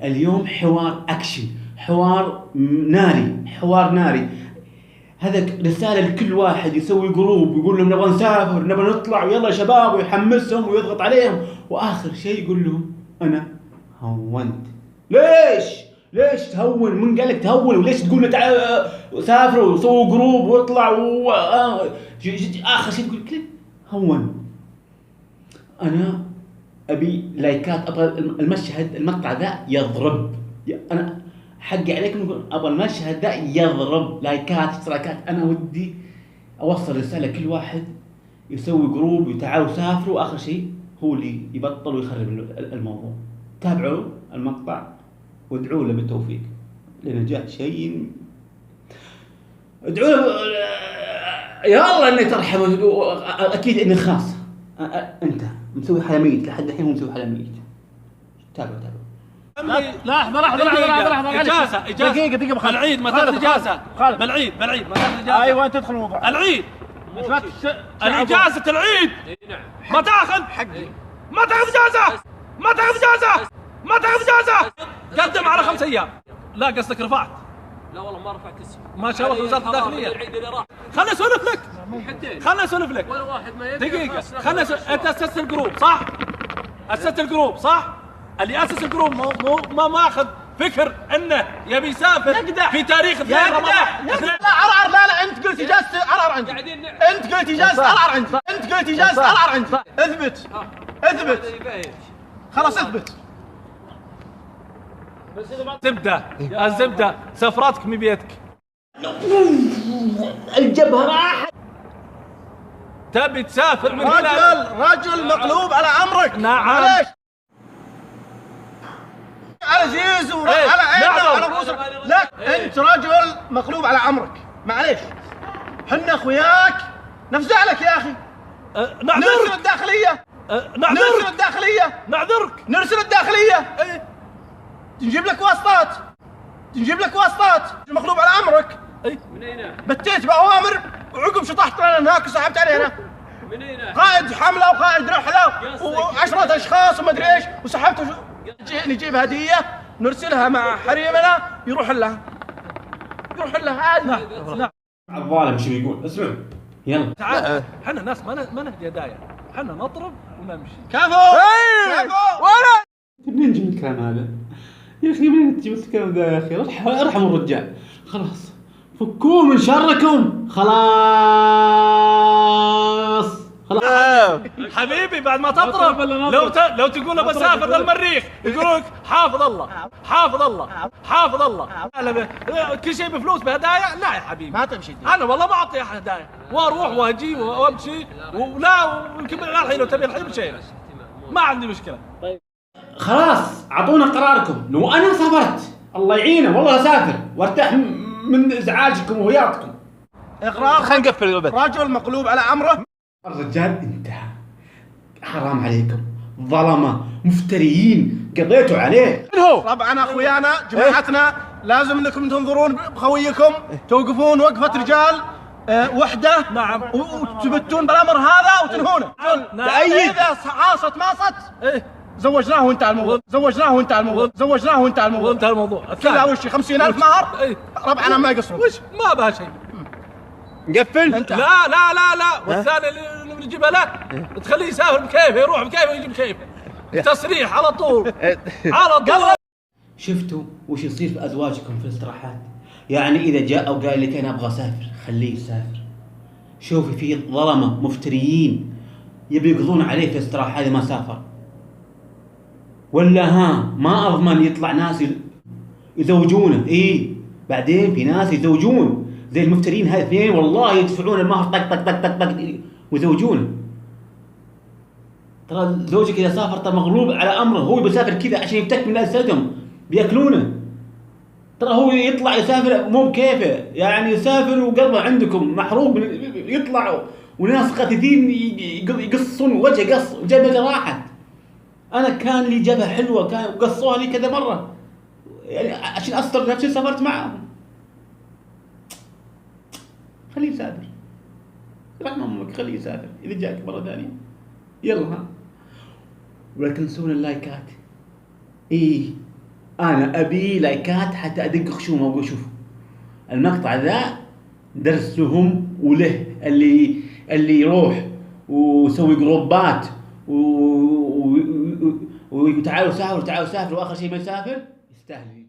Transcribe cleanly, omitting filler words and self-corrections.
اليوم حوار اكشن، حوار ناري، حوار ناري. هذا رسالة لكل واحد يسوي جروب يقول لهم نبغى نسافر نبغى نطلع ويلا يا شباب، ويحمسهم ويضغط عليهم، واخر شيء يقول لهم انا هونت. ليش تهون؟ من قال لك تهون؟ وليش تقول سافروا وسووا جروب واطلعوا اخر شيء تقول كليب هون. انا ابي لايكات، ابغى المشهد المقطع ذا يضرب. انا حقي عليكم نقول ابغى المشهد ذا يضرب لايكات اشتراكات. انا ودي اوصل رساله كل واحد يسوي جروب وتعالوا سافروا، واخر شيء هو اللي يبطل ويخرب الموضوع. تابعوا المقطع وادعوا له بالتوفيق لنجاح شيء. ادعوا له يا الله انك ترحمه. اكيد انه خاص. انت مسوي حلا ميت لحد الحين، هو مسوي حلا ميت. تابعوا لحظة إجازة دقيقة العيد ما تاخذ إجازة. بالعيد ما تاخذ إجازة. أيوة أنت تدخل الموضوع. العيد الإجازة العيد ما تاخذ حقي، ما تاخذ إجازة. قدم على 5 أيام. لا قصدك رفعت؟ لا والله ما رفعت اسمي. ما شاء الله وزارة الداخلية. العيد اللي راح. خلنا اسولف لك. ولا واحد ما يدري. دقيقة انت اسست الجروب صح؟ اسست الجروب صح؟ اللي اسس الجروب ما ماخذ فكر انه يبي يسافر في تاريخ 2 رمضان. لا انت قلت اجازة عرعر عندي. انت قلت اجازة عرعر عندي. اثبت. خلاص اثبت. الزبدة سفراتك مي بيدك. الجبهة راحت. تبي تسافر من هنا؟ رجل مقلوب على امرك. نعم. معليش. على زيز وعلى على رؤوسك. لا انت رجل مقلوب على امرك. معليش. حنا اخوياك نفزع لك يا اخي. نرسل الداخلية. نرسل الداخلية. نجيب لك واسطات. مقلوب على امرك. من اين؟ بتيت باوامر وعقب شطحت لنا هناك وسحبت علينا. من اين؟ قائد حمله وقائد رحله و10 اشخاص وما ادري ايش وسحبت. نجيب هديه نرسلها مع حريمنا يروح لها نعم. الظالم شو يقول؟ اسمع يلا تعال. احنا ناس ما نهدي هدايا، احنا نضرب ونمشي. كفو. ولا ننجم الكلام هذا يا اخي. من تجيب الكلام ذا يا اخي؟ ارحموا الرجال. خلاص فكوه من شركم. خلاص حبيبي بعد ما تضرب لو تقول بسافر للمريخ يقولوا لك حافظ الله. كل شيء بفلوس بهدايا. لا يا حبيبي ما تمشي. انا والله ما اعطي احد هدايا، واروح واجي وامشي ولا ويمكن الحين لو تبي الحين بشيء ما عندي مشكله. خلاص اعطونا قراركم. لو انا سافرت الله يعينه والله اسافر وارتاح من ازعاجكم وهياطكم. اقرار. خلينا نقفل البث. رجل مقلوب على امره. الرجال انتهى. حرام عليكم، ظلمه مفتريين قضيتوا عليه. طبعا اخويانا جماعتنا لازم انكم تنظرون بخويكم، توقفون وقفه رجال وحده. نعم. وتبتون بالامر هذا وتنهونه. نعم. اذا حاصت ماصت زوجناه وانتهى الموضوع. كذا وش 50,000 مهر. ربعنا ما يقصرون. وش ما بها شيء. نقفل. لا والثاني اللي بنجيبه له تخليه يسافر بكيفه، يروح بكيفه ويجي بكيفه. تصريح على طول. شفتوا وش يصير في ازواجكم في الاستراحات؟ يعني اذا جاء وقال لك انا ابغى اسافر خليه يسافر. شوفي في ظلمه مفتريين يبي يقضون عليه في الاستراحه هذه ما سافر. ولا ما اضمن يطلع ناس يزوجونه. بعدين في ناس يزوجون زي المفترين هذه 2 والله يدفعون المهر طق ويزوجونه. ترى زوجك اذا سافر ترى مغلوب على امره، هو بيسافر كذا عشان يفتك من اسرتهم بياكلونه. ترى هو يطلع يسافر مو بكيفه، يعني يسافر وقلبه عندكم محروق يطلع وناس قاتلين يقصون وجهه قص جبهه راحت. انا كان لي جبهه حلوه كان قصوها لي كذا مره يعني عشان استر نفسي سافرت معهم. خليه يسافر رحم امك، خليه يسافر اذا جاك مره ثانيه. يلا ولا تنسون اللايكات. انا ابي لايكات حتى ادق خشومه واقول شوف المقطع ذا درس لهم وله اللي يروح ويسوي جروبات وتعالوا سافروا تعالوا سافروا واخر شيء ما يسافر يستاهل.